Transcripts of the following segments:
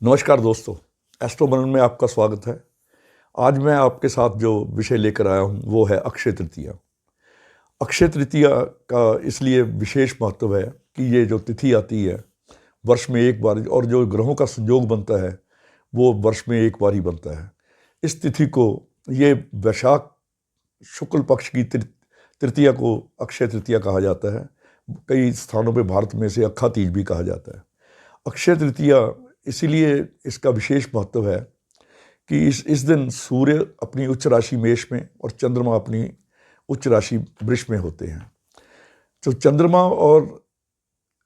नमस्कार दोस्तों, एस्ट्रो मनन में आपका स्वागत है। आज मैं आपके साथ जो विषय लेकर आया हूँ वो है अक्षय तृतीया। अक्षय तृतीया का इसलिए विशेष महत्व है कि ये जो तिथि आती है वर्ष में एक बार, और जो ग्रहों का संयोग बनता है वो वर्ष में एक बार ही बनता है। इस तिथि को, ये वैशाख शुक्ल पक्ष की तृतीया को अक्षय तृतीया कहा जाता है। कई स्थानों पे भारत में इसे अक्खा तीज भी कहा जाता है। अक्षय तृतीया इसीलिए इसका विशेष महत्व है कि इस दिन सूर्य अपनी उच्च राशि मेष में और चंद्रमा अपनी उच्च राशि वृष में होते हैं। तो चंद्रमा और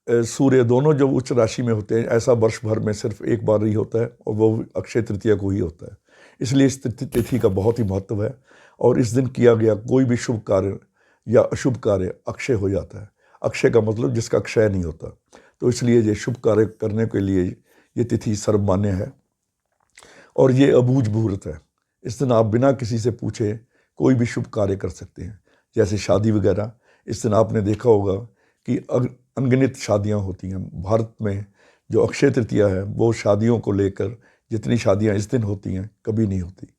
सूर्य दोनों जब उच्च राशि में होते हैं, ऐसा वर्ष भर में सिर्फ एक बार ही होता है और वो अक्षय तृतीया को ही होता है। इसलिए इस तिथि का बहुत ही महत्व है और इस दिन किया गया कोई भी शुभ कार्य या अशुभ कार्य अक्षय हो जाता है। अक्षय का मतलब जिसका क्षय नहीं होता। तो इसलिए ये शुभ कार्य करने के लिए ये तिथि सर्वमान्य है और ये अबूझ मुहूर्त है। इस दिन आप बिना किसी से पूछे कोई भी शुभ कार्य कर सकते हैं, जैसे शादी वगैरह। इस दिन आपने देखा होगा कि अनगिनत शादियां होती हैं भारत में। जो अक्षय तृतीया है वो शादियों को लेकर, जितनी शादियां इस दिन होती हैं कभी नहीं होती।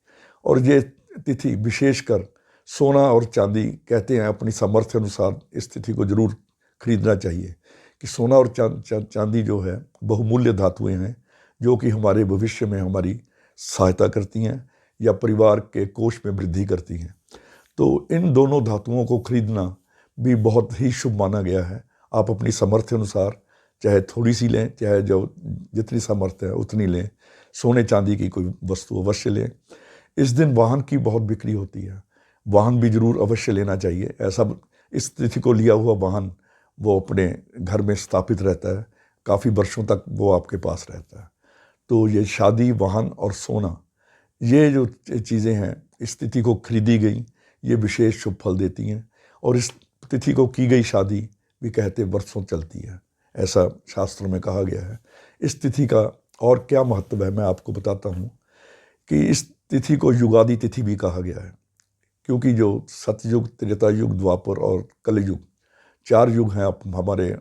और ये तिथि विशेषकर सोना और चांदी, कहते हैं अपनी सामर्थ्य अनुसार इस तिथि को जरूर खरीदना चाहिए कि सोना और चांदी जो है बहुमूल्य धातुएं हैं जो कि हमारे भविष्य में हमारी सहायता करती हैं या परिवार के कोष में वृद्धि करती हैं। तो इन दोनों धातुओं को खरीदना भी बहुत ही शुभ माना गया है। आप अपनी सामर्थ्य अनुसार चाहे थोड़ी सी लें, चाहे जो जितनी सामर्थ्य है उतनी लें। सोने चांदी की कोई वस्तु अवश्य लें। इस दिन वाहन की बहुत बिक्री होती है, वाहन भी जरूर अवश्य लेना चाहिए। ऐसा इस तिथि को लिया हुआ वाहन वो अपने घर में स्थापित रहता है, काफ़ी वर्षों तक वो आपके पास रहता है। तो ये शादी, वाहन और सोना, ये जो चीज़ें हैं इस तिथि को खरीदी गई, ये विशेष शुभ फल देती हैं। और इस तिथि को की गई शादी भी कहते वर्षों चलती है, ऐसा शास्त्रों में कहा गया है। इस तिथि का और क्या महत्व है मैं आपको बताता हूँ कि इस तिथि को युगादि तिथि भी कहा गया है, क्योंकि जो सतयुग, त्रेता युग, द्वापर और कलयुग, 4 युग हैं हमारे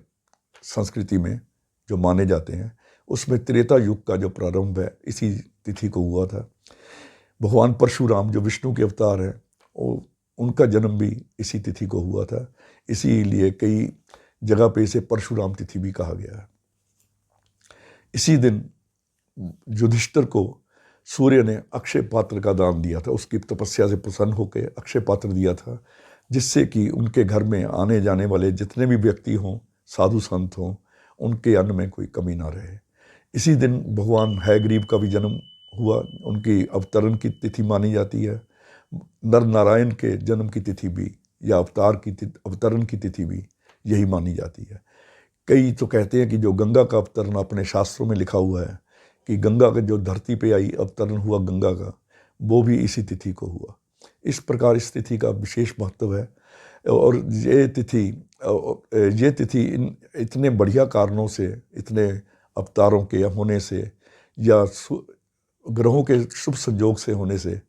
संस्कृति में जो माने जाते हैं। उसमें त्रेता युग का जो प्रारंभ है इसी तिथि को हुआ था। भगवान परशुराम जो विष्णु के अवतार हैं, उनका जन्म भी इसी तिथि को हुआ था। इसीलिए कई जगह पे इसे परशुराम तिथि भी कहा गया है। इसी दिन युधिष्ठिर को सूर्य ने अक्षय पात्र का दान दिया था। उसकी तपस्या से प्रसन्न होकर अक्षय पात्र दिया था, जिससे कि उनके घर में आने जाने वाले जितने भी व्यक्ति हों, साधु संत हों, उनके अन्न में कोई कमी ना रहे। इसी दिन भगवान हयग्रीव का भी जन्म हुआ। उनकी अवतरण की तिथि मानी जाती है। नर नारायण के जन्म की तिथि भी या अवतरण की तिथि भी यही मानी जाती है। कई तो कहते हैं कि जो गंगा का अवतरण अपने शास्त्रों में लिखा हुआ है कि गंगा का जो धरती पे आई, अवतरण हुआ गंगा का, वो भी इसी तिथि को हुआ। इस प्रकार इस तिथि का विशेष महत्व है। और ये तिथि इतने बढ़िया कारणों से, इतने अवतारों के होने से या ग्रहों के शुभ संयोग से होने से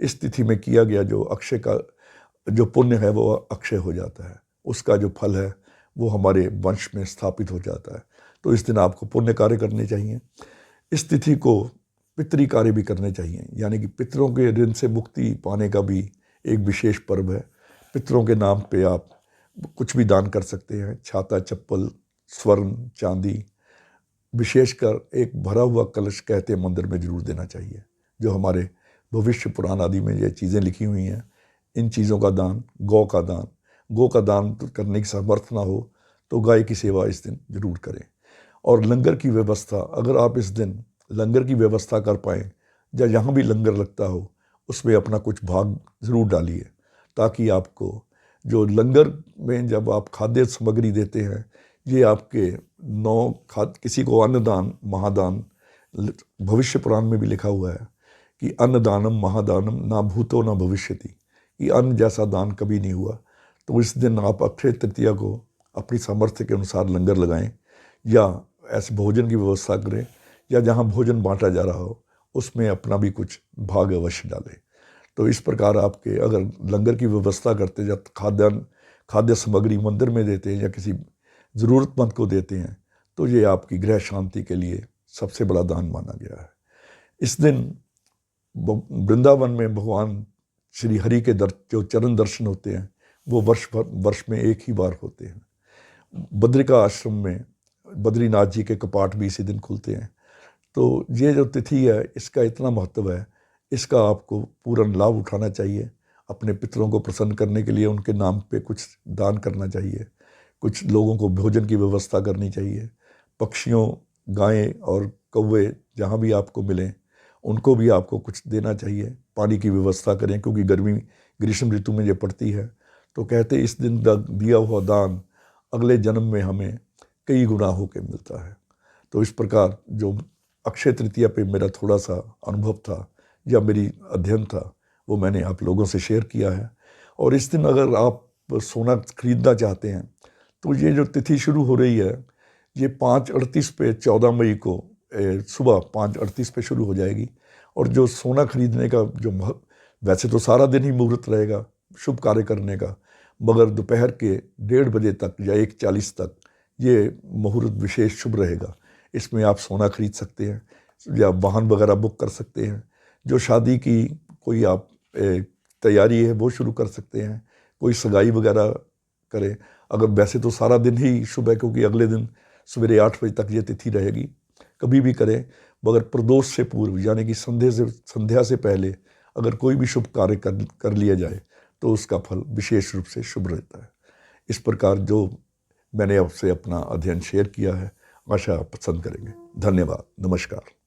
इस तिथि में किया गया जो अक्षय का जो पुण्य है वो अक्षय हो जाता है। उसका जो फल है वो हमारे वंश में स्थापित हो जाता है। तो इस दिन आपको पुण्य कार्य करने चाहिए। इस तिथि को पितृ कार्य भी करने चाहिए, यानी कि पितरों के ऋण से मुक्ति पाने का भी एक विशेष पर्व है। पितरों के नाम पे आप कुछ भी दान कर सकते हैं। छाता, चप्पल, स्वर्ण, चांदी, विशेषकर एक भरा हुआ कलश कहते हैं मंदिर में जरूर देना चाहिए। जो हमारे भविष्य पुराण आदि में ये चीज़ें लिखी हुई हैं, इन चीज़ों का दान, गौ का दान तो करने की सामर्थ्य ना हो तो गाय की सेवा इस दिन जरूर करें। और लंगर की व्यवस्था, अगर आप इस दिन लंगर की व्यवस्था कर पाएँ या जहाँ भी लंगर लगता हो उसमें अपना कुछ भाग ज़रूर डालिए, ताकि आपको जो लंगर में जब आप खाद्य सामग्री देते हैं, ये आपके किसी को अन्नदान महादान, भविष्य पुराण में भी लिखा हुआ है कि अन्नदानम महादानम ना भूतो ना भविष्यति, कि अन्न जैसा दान कभी नहीं हुआ। तो इस दिन आप अक्षय तृतीया को अपनी सामर्थ्य के अनुसार लंगर लगाएं या ऐसे भोजन की व्यवस्था करें, या जहाँ भोजन बांटा जा रहा हो उसमें अपना भी कुछ भाग अवश्य डालें। तो इस प्रकार आपके अगर लंगर की व्यवस्था करते, जब खाद्य सामग्री मंदिर में देते हैं या किसी ज़रूरतमंद को देते हैं, तो ये आपकी गृह शांति के लिए सबसे बड़ा दान माना गया है। इस दिन वृंदावन में भगवान श्री हरि के जो चरण दर्शन होते हैं वो वर्ष में एक ही बार होते हैं। बद्रिका आश्रम में बद्रीनाथ जी के कपाट भी इसी दिन खुलते हैं। तो ये जो तिथि है इसका इतना महत्व है, इसका आपको पूर्ण लाभ उठाना चाहिए। अपने पितरों को प्रसन्न करने के लिए उनके नाम पे कुछ दान करना चाहिए, कुछ लोगों को भोजन की व्यवस्था करनी चाहिए। पक्षियों, गायें और कौवे जहाँ भी आपको मिलें उनको भी आपको कुछ देना चाहिए। पानी की व्यवस्था करें, क्योंकि ग्रीष्म ऋतु में ये पड़ती है। तो कहते इस दिन दिया हुआ दान अगले जन्म में हमें कई गुना होकर मिलता है। तो इस प्रकार जो अक्षय तृतीया पे मेरा थोड़ा सा अनुभव था या मेरी अध्ययन था वो मैंने आप लोगों से शेयर किया है। और इस दिन अगर आप सोना खरीदना चाहते हैं तो ये जो तिथि शुरू हो रही है ये 5:38 पे 14 मई को सुबह 5:38 पे शुरू हो जाएगी। और जो सोना खरीदने का जो वैसे तो सारा दिन ही मुहूर्त रहेगा शुभ कार्य करने का, मगर दोपहर के 1:30 बजे तक या 1:40 तक ये मुहूर्त विशेष शुभ रहेगा। इसमें आप सोना खरीद सकते हैं या वाहन वगैरह बुक कर सकते हैं। जो शादी की कोई आप तैयारी है वो शुरू कर सकते हैं, कोई सगाई वगैरह करें। अगर वैसे तो सारा दिन ही शुभ है, क्योंकि अगले दिन सवेरे 8 बजे तक ये तिथि रहेगी, कभी भी करें। मगर प्रदोष से पूर्व यानी कि संध्या से पहले अगर कोई भी शुभ कार्य कर लिया जाए तो उसका फल विशेष रूप से शुभ रहता है। इस प्रकार जो मैंने आपसे अपना अध्ययन शेयर किया है, आशा आप पसंद करेंगे। धन्यवाद, नमस्कार।